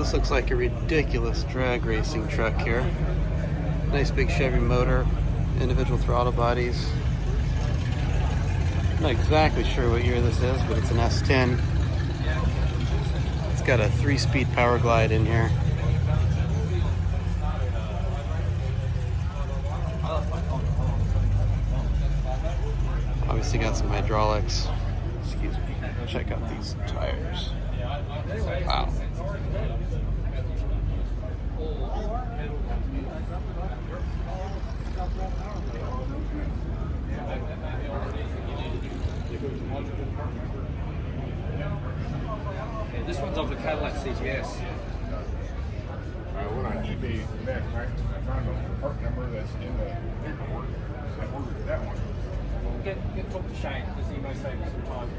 This looks like a ridiculous drag racing truck here. Nice big Chevy motor, individual throttle bodies. Not exactly sure what year this is, but it's an S10. It's got a 3-speed power glide in here. Obviously got some hydraulics. Excuse me. Check out these tires. Wow. Yeah, this one's off the Cadillac C10. I went on eBay last night and I found a part number that's in the paperwork. I ordered that one. Get talk to Shane because he may save you some time.